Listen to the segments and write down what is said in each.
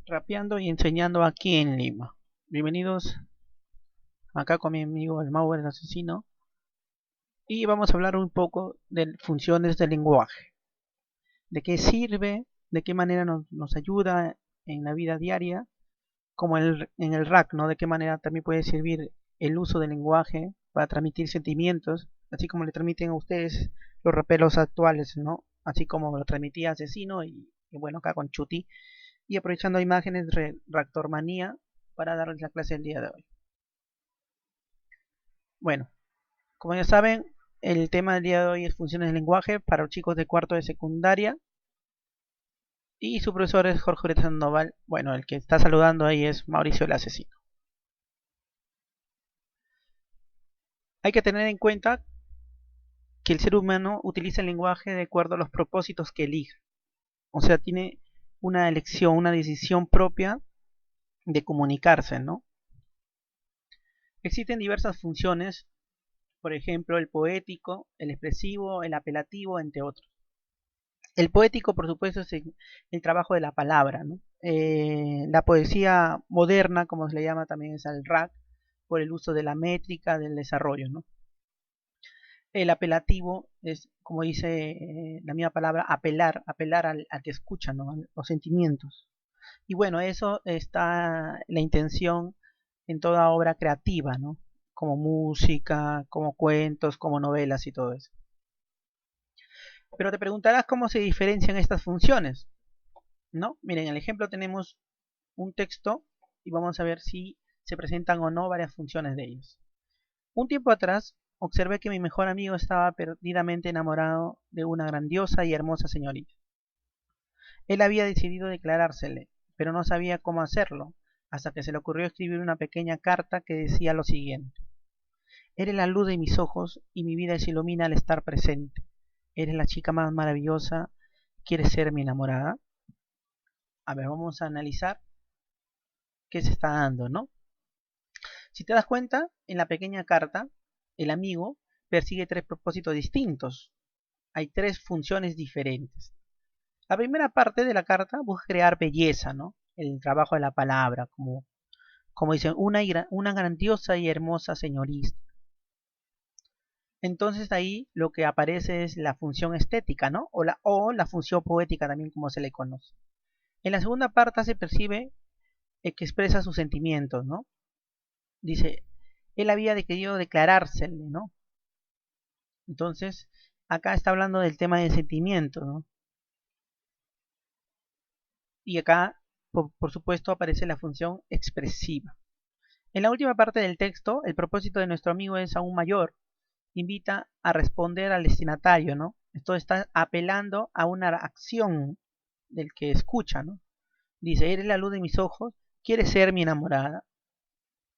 Rapeando y enseñando aquí en Lima. Bienvenidos acá con mi amigo el Mau el asesino. Y vamos a hablar un poco de funciones del lenguaje. De qué sirve, de qué manera nos ayuda en la vida diaria, como en el RAC, ¿no? De qué manera también puede servir el uso del lenguaje para transmitir sentimientos, así como le transmiten a ustedes los raperos actuales, ¿no? Así como lo transmitía Asesino y bueno, acá con Chuti. Y aprovechando imágenes de Reactormanía para darles la clase del día de hoy. Bueno, como ya saben, el tema del día de hoy es funciones de lenguaje para los chicos de cuarto de secundaria. Y su profesor es Jorge Uribe Sandoval. Bueno, el que está saludando ahí es Mauricio el asesino. Hay que tener en cuenta que el ser humano utiliza el lenguaje de acuerdo a los propósitos que elige. O sea, tiene una elección, una decisión propia de comunicarse, ¿no? Existen diversas funciones, por ejemplo, el poético, el expresivo, el apelativo, entre otros. El poético, por supuesto, es el trabajo de la palabra, ¿no? La poesía moderna, como se le llama también, es el rap, por el uso de la métrica, del desarrollo, ¿no? El apelativo es, como dice la misma palabra, apelar al que escucha, ¿no? A los sentimientos. Y bueno, eso está la intención en toda obra creativa, ¿no? Como música, como cuentos, como novelas y todo eso. Pero te preguntarás cómo se diferencian estas funciones, ¿no? Miren, en el ejemplo tenemos un texto y vamos a ver si se presentan o no varias funciones de ellos. Un tiempo atrás observé que mi mejor amigo estaba perdidamente enamorado de una grandiosa y hermosa señorita. Él había decidido declarársele, pero no sabía cómo hacerlo, hasta que se le ocurrió escribir una pequeña carta que decía lo siguiente: eres la luz de mis ojos y mi vida se ilumina al estar presente. Eres la chica más maravillosa. ¿Quieres ser mi enamorada? A ver, vamos a analizar qué se está dando, ¿no? Si te das cuenta, en la pequeña carta, el amigo persigue tres propósitos distintos. Hay tres funciones diferentes. La primera parte de la carta busca crear belleza, ¿no? El trabajo de la palabra, como dicen, una grandiosa y hermosa señorita. Entonces ahí lo que aparece es la función estética, ¿no? O la función poética también, como se le conoce. En la segunda parte se percibe que expresa sus sentimientos, ¿no? Dice, él había querido declarársele, ¿no? Entonces, acá está hablando del tema del sentimiento, ¿no? Y acá, por supuesto, aparece la función expresiva. En la última parte del texto, el propósito de nuestro amigo es aún mayor. Invita a responder al destinatario, ¿no? Esto está apelando a una acción del que escucha, ¿no? Dice, eres la luz de mis ojos, ¿quieres ser mi enamorada?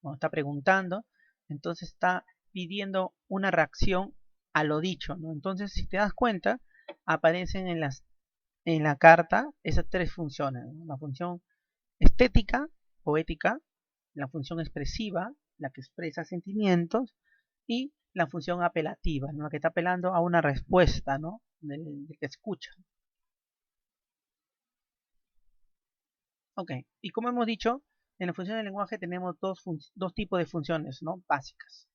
¿No? Está preguntando, entonces está pidiendo una reacción a lo dicho, ¿no? Entonces, si te das cuenta, aparecen en la carta esas tres funciones, ¿no? La función estética, poética, la función expresiva, la que expresa sentimientos, y la función apelativa, ¿no? La que está apelando a una respuesta, ¿no? Del que escucha. Ok, y como hemos dicho, en la función del lenguaje tenemos dos tipos de funciones, ¿no? Básicas.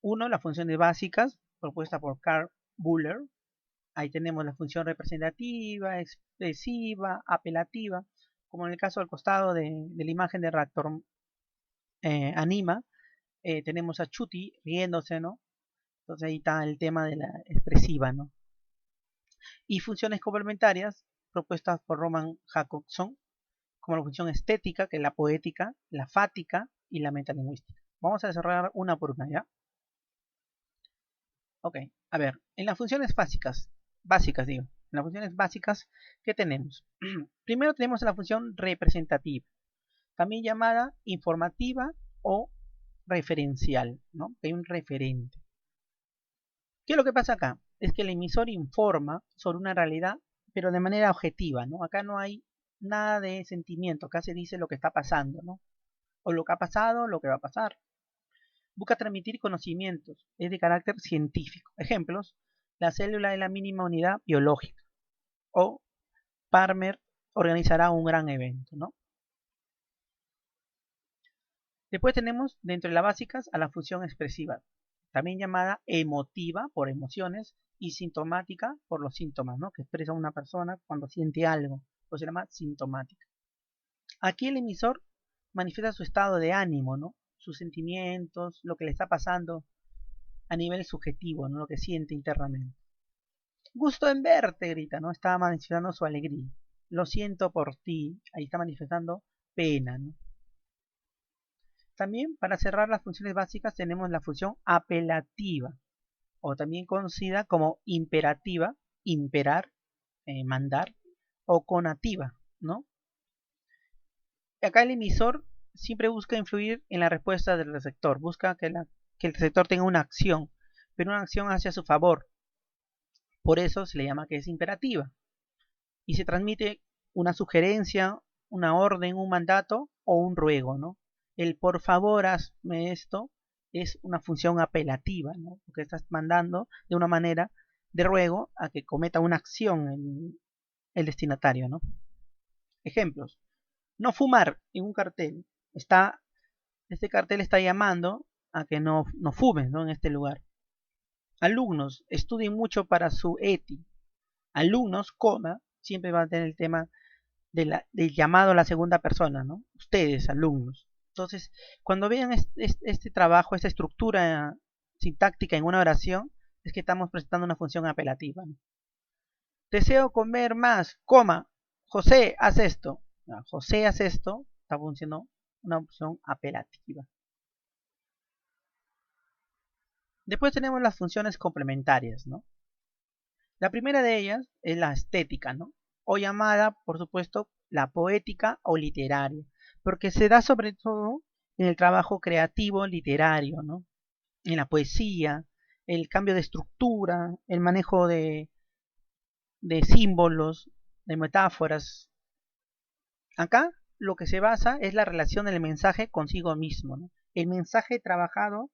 Uno, las funciones básicas, propuesta por Carl Buller. Ahí tenemos la función representativa, expresiva, apelativa, como en el caso al costado de la imagen de Raptor Anima, tenemos a Chuti riéndose, ¿no? Entonces ahí está el tema de la expresiva, ¿no? Y funciones complementarias propuestas por Roman Jacobson, como la función estética, que es la poética, la fática y la metalingüística. Vamos a desarrollar una por una, ¿ya? Ok, a ver, en las funciones básicas digo, en las funciones básicas, ¿qué tenemos? Primero tenemos la función representativa, también llamada informativa o referencial, ¿no? Hay un referente. ¿Qué es lo que pasa acá? Es que el emisor informa sobre una realidad, pero de manera objetiva, ¿no? Acá no hay nada de sentimiento, acá se dice lo que está pasando, ¿no? O lo que ha pasado, lo que va a pasar. Busca transmitir conocimientos, es de carácter científico. Ejemplos, la célula es la mínima unidad biológica. O Palmer organizará un gran evento, ¿no? Después tenemos dentro de las básicas a la función expresiva, también llamada emotiva por emociones y sintomática por los síntomas, ¿no? Que expresa una persona cuando siente algo, pues se llama sintomática. Aquí el emisor manifiesta su estado de ánimo, ¿no? Sus sentimientos, lo que le está pasando a nivel subjetivo, ¿no? Lo que siente internamente. Gusto en verte, grita, ¿no? Está manifestando su alegría. Lo siento por ti, ahí está manifestando pena, ¿no? También para cerrar las funciones básicas tenemos la función apelativa, o también conocida como imperativa, imperar, mandar, o conativa, ¿no? Acá el emisor siempre busca influir en la respuesta del receptor, busca que el receptor tenga una acción, pero una acción hacia su favor. Por eso se le llama que es imperativa. Y se transmite una sugerencia, una orden, un mandato o un ruego, ¿no? El por favor hazme esto es una función apelativa, ¿no? Porque estás mandando de una manera de ruego a que cometa una acción el destinatario, ¿no? Ejemplos. No fumar en un cartel. Este cartel está llamando a que no fumes, ¿no? En este lugar. Alumnos, estudien mucho para su ETI. Alumnos, coma, siempre va a tener el tema del llamado a la segunda persona, ¿no? Ustedes, alumnos. Entonces, cuando vean este trabajo, esta estructura sintáctica en una oración, es que estamos presentando una función apelativa, ¿no? Deseo comer más, coma, José, haz esto. José, haz esto, está funcionando una opción apelativa. Después tenemos las funciones complementarias, ¿no? La primera de ellas es la estética, ¿no? O llamada, por supuesto, la poética o literaria, porque se da sobre todo en el trabajo creativo literario, ¿no? En la poesía, el cambio de estructura, el manejo de símbolos, de metáforas. Acá lo que se basa es la relación del mensaje consigo mismo, ¿no? El mensaje trabajado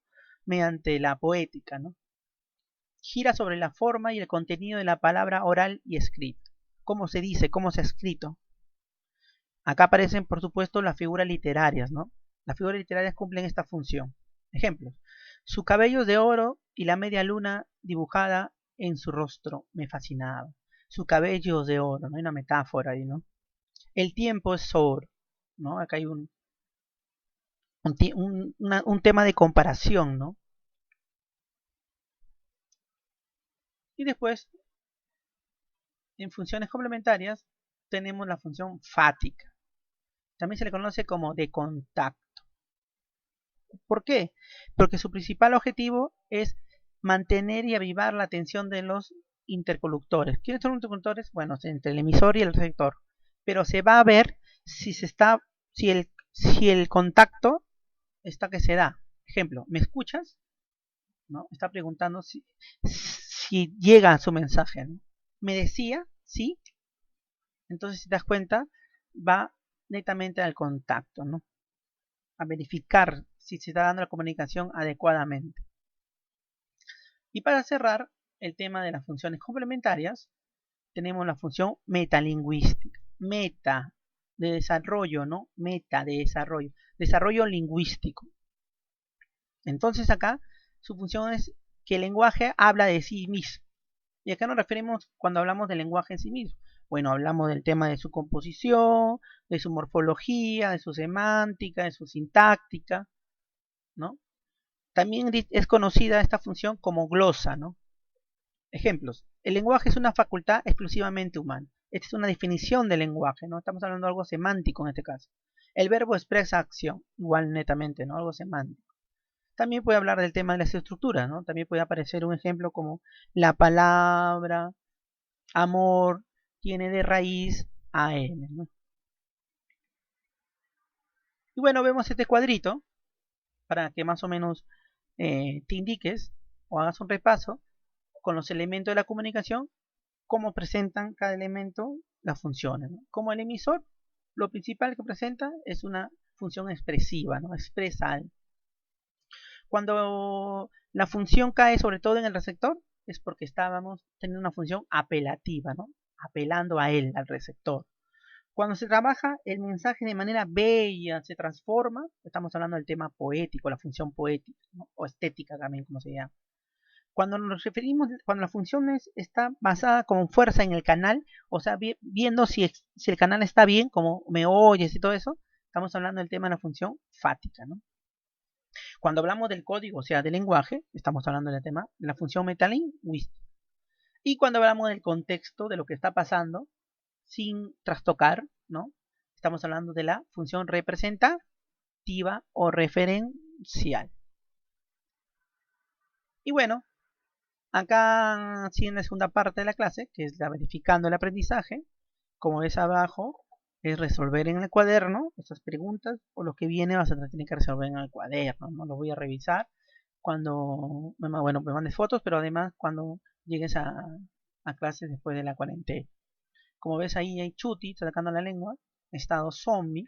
mediante la poética, ¿no? Gira sobre la forma y el contenido de la palabra oral y escrita. Cómo se dice, cómo se ha escrito. Acá aparecen, por supuesto, las figuras literarias, ¿no? Las figuras literarias cumplen esta función. Ejemplos. Su cabello es de oro y la media luna dibujada en su rostro me fascinaba. Su cabello es de oro, ¿no? Hay una metáfora ahí, ¿no? El tiempo es oro, ¿no? Acá hay un tema de comparación, ¿no? Y después, en funciones complementarias, tenemos la función fática. También se le conoce como de contacto. ¿Por qué? Porque su principal objetivo es mantener y avivar la atención de los interconductores. ¿Quiénes son los interconductores? Bueno, entre el emisor y el receptor. Pero se va a ver si el contacto está que se da. Ejemplo, ¿me escuchas? ¿No? Está preguntando si llega su mensaje, ¿no? ¿Me decía? ¿Sí? Entonces, si te das cuenta, va netamente al contacto, ¿no? A verificar si se está dando la comunicación adecuadamente. Y para cerrar el tema de las funciones complementarias, tenemos la función metalingüística. Meta de desarrollo, ¿no? Meta de desarrollo. Desarrollo lingüístico. Entonces acá su función es que el lenguaje habla de sí mismo. Y acá nos referimos cuando hablamos del lenguaje en sí mismo. Bueno, hablamos del tema de su composición, de su morfología, de su semántica, de su sintáctica, ¿no? También es conocida esta función como glosa, ¿no? Ejemplos. El lenguaje es una facultad exclusivamente humana. Esta es una definición del lenguaje, ¿no? Estamos hablando de algo semántico en este caso. El verbo expresa acción, igual netamente, ¿no? Algo semántico. También puede hablar del tema de las estructuras, ¿no? También puede aparecer un ejemplo como la palabra amor tiene de raíz AM, ¿no? Y bueno, vemos este cuadrito para que más o menos te indiques o hagas un repaso con los elementos de la comunicación, cómo presentan cada elemento las funciones, ¿no? Como el emisor, lo principal que presenta es una función expresiva, ¿no? Expresa algo. Cuando la función cae sobre todo en el receptor, es porque estábamos teniendo una función apelativa, ¿no? Apelando a él, al receptor. Cuando se trabaja el mensaje de manera bella, se transforma, estamos hablando del tema poético, la función poética, ¿no? O estética también, como se llama. Cuando nos referimos, cuando la función está basada con fuerza en el canal, o sea, viendo si el canal está bien, como me oyes y todo eso, estamos hablando del tema de la función fática, ¿no? Cuando hablamos del código, o sea, del lenguaje, estamos hablando del tema de la función metalingüística. Y cuando hablamos del contexto, de lo que está pasando, sin trastocar, ¿no? Estamos hablando de la función representativa o referencial. Y bueno, acá sí en la segunda parte de la clase, que es la verificando el aprendizaje, como ves abajo, es resolver en el cuaderno estas preguntas, o lo que viene vas a tener que resolver en el cuaderno, ¿no? Lo voy a revisar cuando, bueno, me mandes fotos, pero además cuando llegues a clases después de la cuarentena. Como ves ahí hay Chuti sacando la lengua, estado zombie.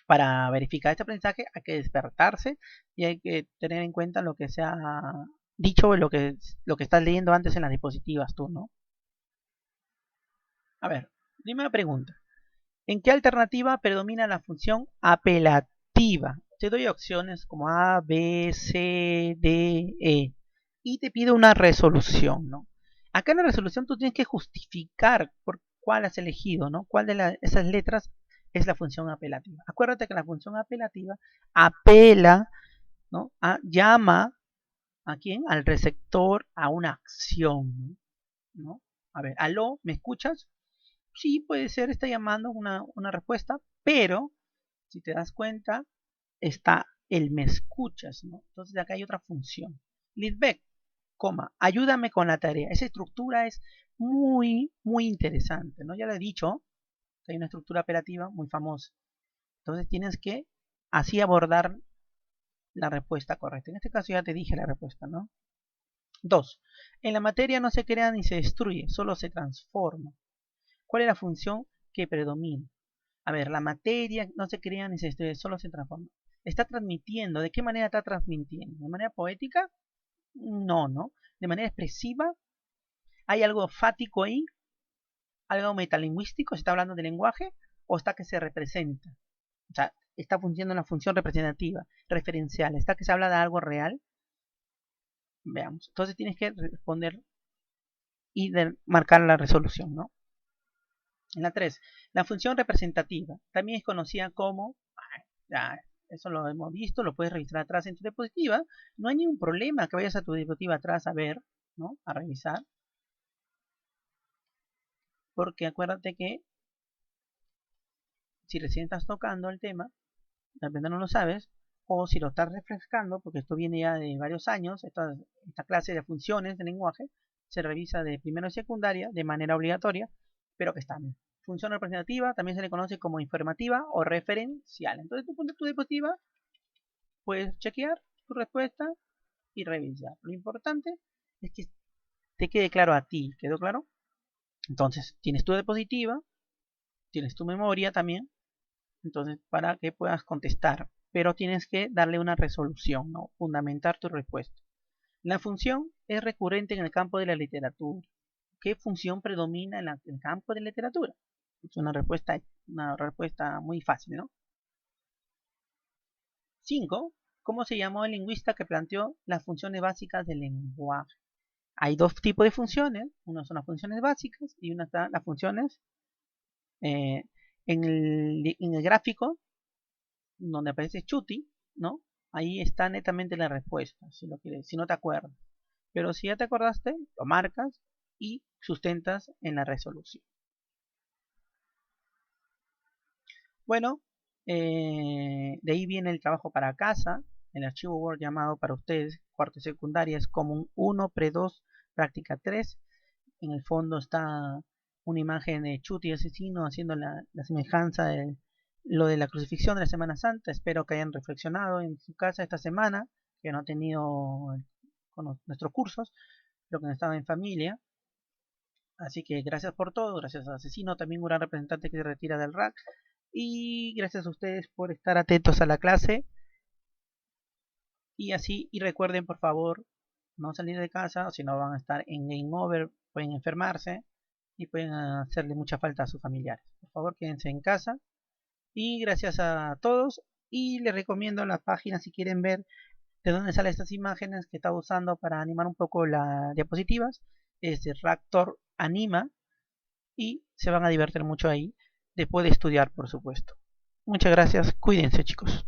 Para verificar este aprendizaje hay que despertarse y hay que tener en cuenta lo que se ha dicho, lo que estás leyendo antes en las diapositivas tú, ¿no? A ver, primera pregunta. ¿En qué alternativa predomina la función apelativa? Te doy opciones como A, B, C, D, E. Y te pido una resolución, ¿no? Acá en la resolución tú tienes que justificar por cuál has elegido, ¿no? ¿Cuál de esas letras es la función apelativa? Acuérdate que la función apelativa apela, ¿no? Llama ¿a quién? Al receptor a una acción, ¿no? A ver, aló, ¿me escuchas? Sí, puede ser, está llamando una respuesta, pero si te das cuenta, está el me escuchas, ¿no? Entonces acá hay otra función. Lidbeck, coma, ayúdame con la tarea. Esa estructura es muy, muy interesante, ¿no? Ya lo he dicho, que hay una estructura operativa muy famosa. Entonces tienes que así abordar la respuesta correcta. En este caso ya te dije la respuesta, ¿no? 2. En la materia no se crea ni se destruye, solo se transforma. ¿Cuál es la función que predomina? A ver, la materia no se crea ni se destruye, solo se transforma. ¿Está transmitiendo? ¿De qué manera está transmitiendo? ¿De manera poética? No, ¿no? ¿De manera expresiva? ¿Hay algo fático ahí? ¿Algo metalingüístico? ¿Se está hablando de lenguaje? ¿O está que se representa? O sea, está funcionando la función representativa, referencial. ¿Está que se habla de algo real? Veamos. Entonces tienes que responder y marcar la resolución, ¿no? En la 3, la función representativa también es conocida como, ya, eso lo hemos visto, lo puedes registrar atrás en tu diapositiva, no hay ningún problema que vayas a tu diapositiva atrás a ver, ¿no? A revisar, porque acuérdate que si recién estás tocando el tema, de repente no lo sabes, o si lo estás refrescando, porque esto viene ya de varios años, esta clase de funciones de lenguaje se revisa de primero y secundaria de manera obligatoria, pero que está bien. Función representativa también se le conoce como informativa o referencial. Entonces tú pones tu diapositiva, puedes chequear tu respuesta y revisar. Lo importante es que te quede claro a ti. ¿Quedó claro? Entonces, tienes tu diapositiva, tienes tu memoria también, entonces para que puedas contestar. Pero tienes que darle una resolución, ¿no? Fundamentar tu respuesta. La función es recurrente en el campo de la literatura. ¿Qué función predomina en el campo de la literatura? Es una respuesta muy fácil, ¿no? 5. ¿Cómo se llamó el lingüista que planteó las funciones básicas del lenguaje? Hay dos tipos de funciones. Una son las funciones básicas y una están las funciones eh, en el gráfico donde aparece Chuti, ¿no? Ahí está netamente la respuesta, si lo quieres, si no te acuerdas. Pero si ya te acordaste, lo marcas y sustentas en la resolución. Bueno, de ahí viene el trabajo para casa. El archivo Word llamado para ustedes, cuarto y secundaria, es común 1, pre 2, práctica 3. En el fondo está una imagen de Chuti asesino haciendo la semejanza de lo de la crucifixión de la Semana Santa. Espero que hayan reflexionado en su casa esta semana, que no han tenido con nuestros cursos, pero que no estaban en familia. Así que gracias por todo, gracias a Asesino, también un gran representante que se retira del RAC. Y gracias a ustedes por estar atentos a la clase. Y así, y recuerden por favor, no salir de casa, o si no van a estar en game over, pueden enfermarse. y pueden hacerle mucha falta a sus familiares. Por favor, quédense en casa y gracias a todos. Y les recomiendo la página si quieren ver de dónde salen estas imágenes que estaba usando para animar un poco las diapositivas. Es de Raptor Anima y se van a divertir mucho ahí, después de estudiar, por supuesto. Muchas gracias, cuídense chicos.